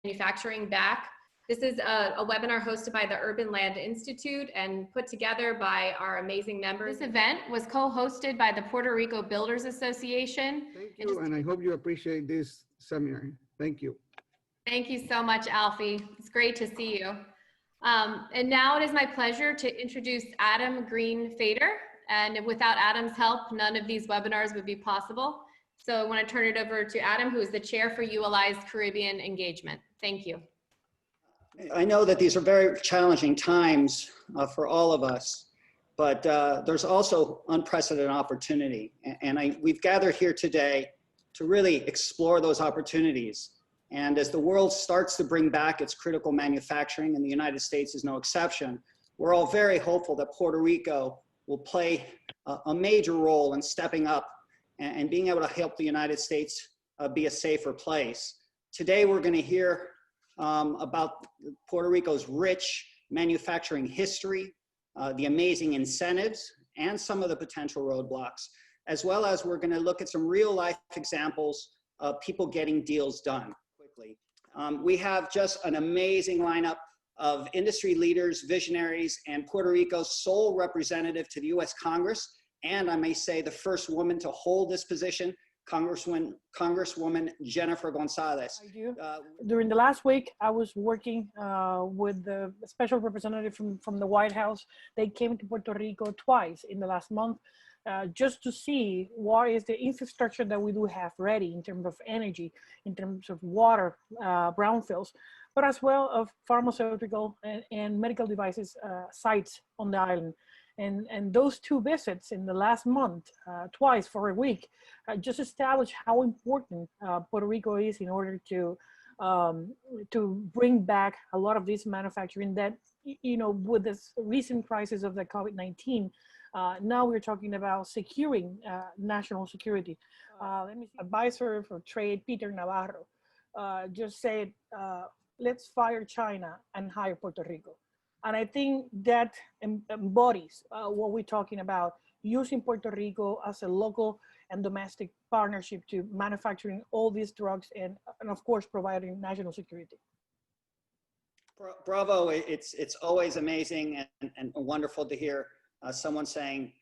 Manufacturing Back. This is a webinar hosted by the Urban Land Institute and put together by our amazing members. This event was co-hosted by the Puerto Rico Builders Association. Thank you, and I hope you appreciate this seminar. Thank you. Thank you so much, Alfie. It's great to see you. And now it is my pleasure to introduce Adam Greenfader. And without Adam's help, none of these webinars would be possible. So I want to turn it over to Adam, who is the chair for ULI's Caribbean engagement. Thank you. I know that these are very challenging times for all of us, but there's also unprecedented opportunity. And we've gathered here today to really explore those opportunities. And as the world starts to bring back its critical manufacturing, and the United States is no exception, we're all very hopeful that Puerto Rico will play a major role in stepping up and being able to help the United States be a safer place. Today, we're going to hear about Puerto Rico's rich manufacturing history, the amazing incentives, and some of the potential roadblocks, as well as we're going to look at some real life examples of people getting deals done quickly. We have just an amazing lineup of industry leaders, visionaries, and Puerto Rico's sole representative to the US Congress, and I may say the first woman to hold this position, Congresswoman Jennifer Gonzalez. I do. During the last week, I was working with the special representative from the White House. They came to Puerto Rico twice in the last month just to see what is the infrastructure that we do have ready in terms of energy, in terms of water, brownfields, but as well of pharmaceutical and medical devices sites on the island. And those two visits in the last month, twice for a week, just established how important Puerto Rico is in order to bring back a lot of this manufacturing that, you know, with this recent crisis of the COVID-19, now we're talking about securing national security. Let me see. Advisor for Trade, Peter Navarro, just said, let's fire China and hire Puerto Rico. And I think that embodies what we're talking about, using Puerto Rico as a local and domestic partnership to manufacturing all these drugs and of course, providing national security. Bravo, it's always amazing and wonderful to hear someone saying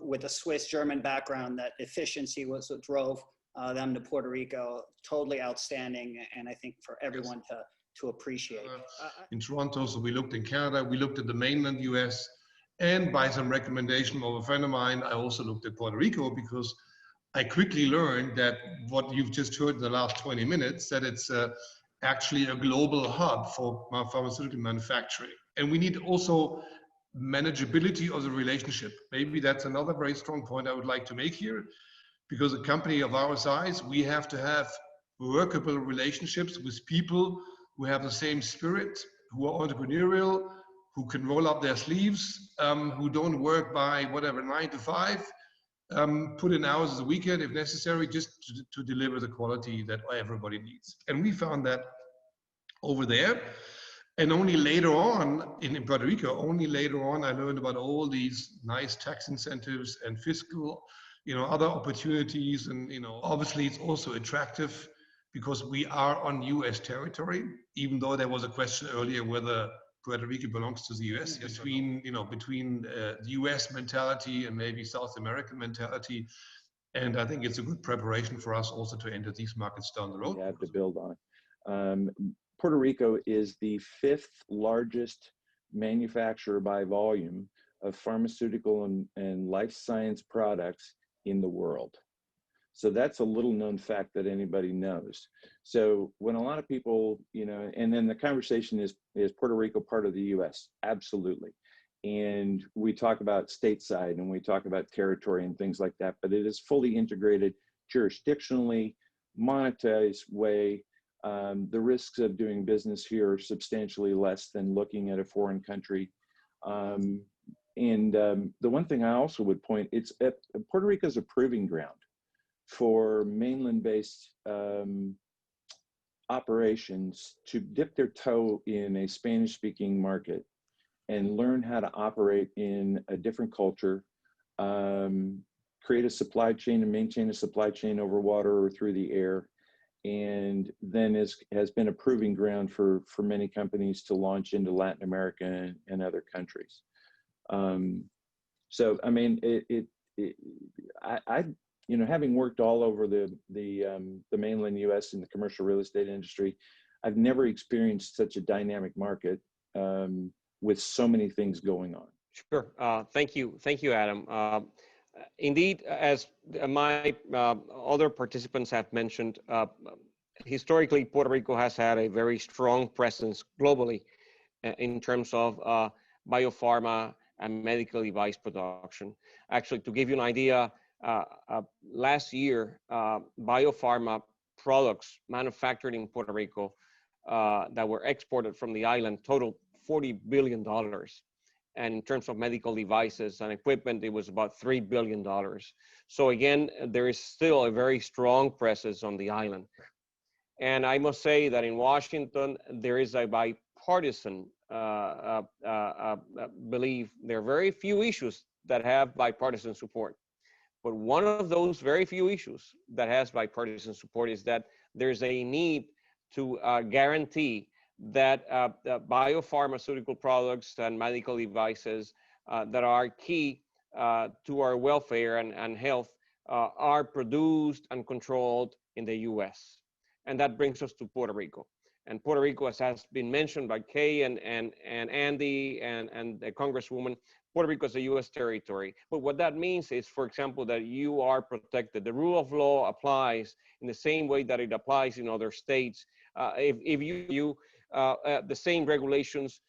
with a Swiss-German background that efficiency was what drove them to Puerto Rico. Totally outstanding, and I think for everyone to appreciate. In Toronto, so we looked in Canada, we looked at the mainland US, and by some recommendation of a friend of mine, I also looked at Puerto Rico because I quickly learned that what you've just heard in the last 20 minutes, that it's actually a global hub for pharmaceutical manufacturing. And we need also manageability of the relationship. Maybe that's another very strong point I would like to make here, because a company of our size, we have to have workable relationships with people who have the same spirit, who are entrepreneurial, who can roll up their sleeves, who don't work by whatever, 9 to 5, put in hours as a weekend if necessary, just to deliver the quality that everybody needs. And we found that over there. And only later on, in Puerto Rico, only later on, I learned about all these nice tax incentives and fiscal, other opportunities. And, obviously it's also attractive because we are on US territory, even though there was a question earlier whether Puerto Rico belongs to the US, between the US mentality and maybe South American mentality. And I think it's a good preparation for us also to enter these markets down the road. We have to build on. Puerto Rico is the 5th largest manufacturer by volume of pharmaceutical and life science products in the world. So that's a little known fact that anybody knows. So when a lot of people, and then the conversation is Puerto Rico part of the US? Absolutely. And we talk about stateside and we talk about territory and things like that, but it is fully integrated jurisdictionally, monetized way. The risks of doing business here are substantially less than looking at a foreign country. The one thing I also would point, Puerto Rico is a proving ground for mainland-based operations to dip their toe in a Spanish-speaking market and learn how to operate in a different culture, create a supply chain and maintain a supply chain over water or through the air, and then has been a proving ground for many companies to launch into Latin America and other countries. So I mean, I you know, having worked all over the mainland U.S. in the commercial real estate industry, I've never experienced such a dynamic market with so many things going on. Sure. Thank you, Adam. Indeed, as my other participants have mentioned, historically, Puerto Rico has had a very strong presence globally in terms of biopharma and medical device production. Actually, to give you an idea, last year, biopharma products manufactured in Puerto Rico that were exported from the island totaled $40 billion. And in terms of medical devices and equipment, it was about $3 billion. So again, there is still a very strong presence on the island. And I must say that in Washington, there is a bipartisan belief. There are very few issues that have bipartisan support. But one of those very few issues that has bipartisan support is that there's a need to guarantee that biopharmaceutical products and medical devices that are key to our welfare and health are produced and controlled in the US. And that brings us to Puerto Rico. And Puerto Rico, as has been mentioned by Kay and Andy and the Congresswoman, Puerto Rico is a US territory. But what that means is, for example, that you are protected. The rule of law applies in the same way that it applies in other states. If you the same regulations,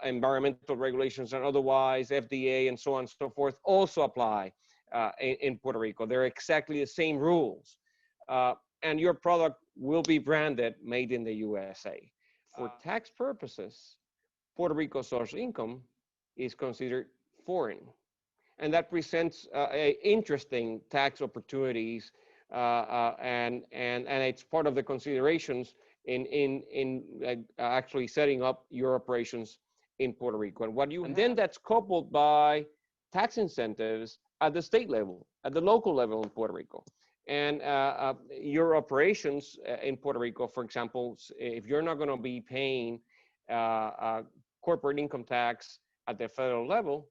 environmental regulations and otherwise, FDA and so on and so forth, also apply in Puerto Rico. They're exactly the same rules. And your product will be branded made in the USA. For tax purposes, Puerto Rico's social income is considered foreign. And that presents interesting tax opportunities and it's part of the considerations in actually setting up your operations in Puerto Rico. And then that's coupled by tax incentives at the state level, at the local level in Puerto Rico. And your operations in Puerto Rico, for example, if you're not going to be paying corporate income tax at the federal level,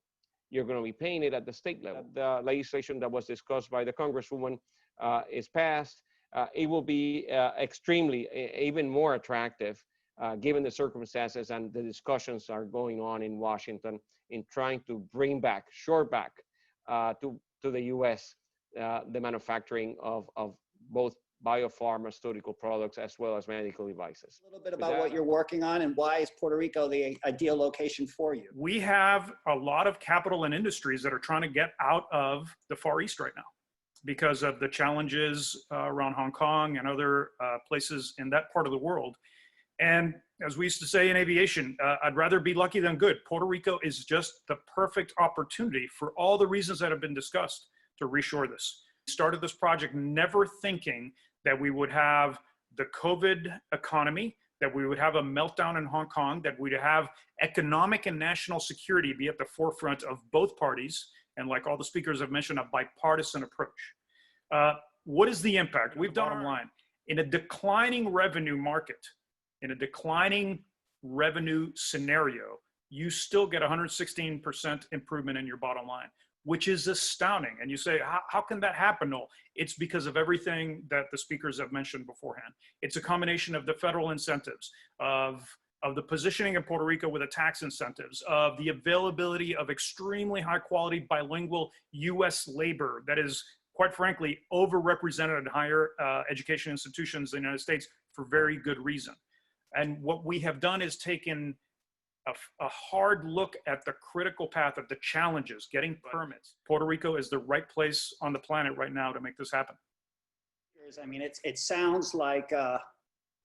you're going to be paying it at the state level. The legislation that was discussed by the Congresswoman is passed. It will be extremely, even more attractive, given the circumstances and the discussions are going on in Washington in trying to bring back, shore back to the U.S. The manufacturing of both biopharmaceutical products as well as medical devices. A little bit about what you're working on and why is Puerto Rico the ideal location for you? We have a lot of capital and industries that are trying to get out of the Far East right now because of the challenges around Hong Kong and other places in that part of the world. And as we used to say in aviation, I'd rather be lucky than good. Puerto Rico is just the perfect opportunity for all the reasons that have been discussed to reshore this. We started this project never thinking that we would have the COVID economy, that we would have a meltdown in Hong Kong, that we'd have economic and national security be at the forefront of both parties, and like all the speakers have mentioned, a bipartisan approach. What is the impact? We've done bottom line. In a declining revenue market, in a declining revenue scenario, you still get 116% improvement in your bottom line, which is astounding. And you say, how can that happen, Noel? It's because of everything that the speakers have mentioned beforehand. It's a combination of the federal incentives, of the positioning of Puerto Rico with the tax incentives, of the availability of extremely high quality bilingual US labor that is, quite frankly, overrepresented in higher education institutions in the United States for very good reason. And what we have done is taken a hard look at the critical path of the challenges, getting permits. Puerto Rico is the right place on the planet right now to make this happen. I mean, it sounds like that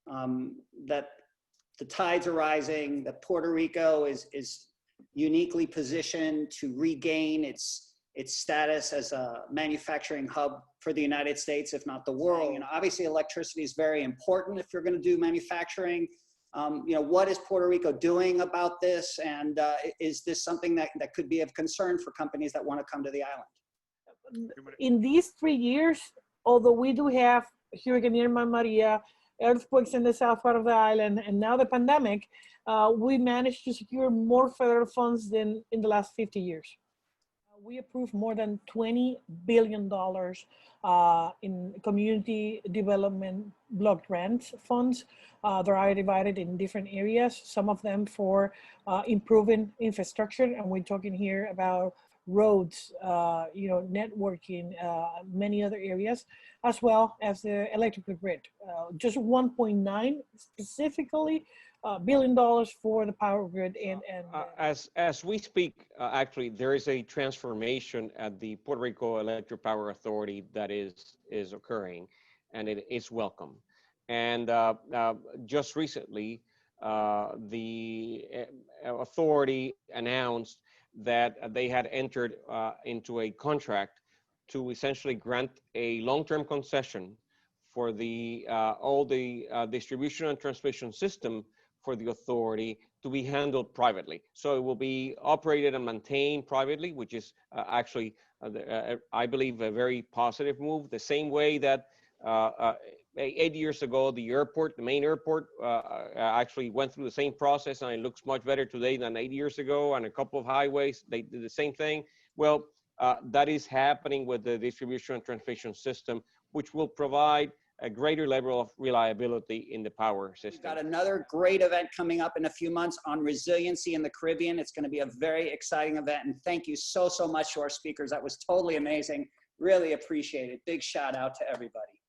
the tides are rising, that Puerto Rico is uniquely positioned to regain its status as a manufacturing hub for the United States, if not the world. You know, obviously electricity is very important if you're going to do manufacturing. You know, what is Puerto Rico doing about this? And is this something that could be of concern for companies that want to come to the island? In these 3 years, although we do have Hurricane Irma, Maria, earthquakes in the south part of the island, and now the pandemic, we managed to secure more federal funds than in the last 50 years. We approved more than $20 billion in community development block grant funds. They are divided in different areas, some of them for improving infrastructure. And we're talking here about roads, networking, many other areas, as well as the electrical grid. Just 1.9 specifically $1 billion for the power grid. As we speak, actually, there is a transformation at the Puerto Rico Electric Power Authority that is occurring, and it is welcome. And just recently, the authority announced that they had entered into a contract to essentially grant a long-term concession for the all the distribution and transmission system for the authority to be handled privately. So it will be operated and maintained privately, which is actually, I believe, a very positive move. The same way that 8 years ago, the main airport actually went through the same process, and it looks much better today than 8 years ago, and a couple of highways, they did the same thing. Well, that is happening with the distribution and transmission system, which will provide a greater level of reliability in the power system. We've got another great event coming up in a few months on resiliency in the Caribbean. It's going to be a very exciting event. And thank you so much to our speakers. That was totally amazing. Really appreciate it. Big shout out to everybody.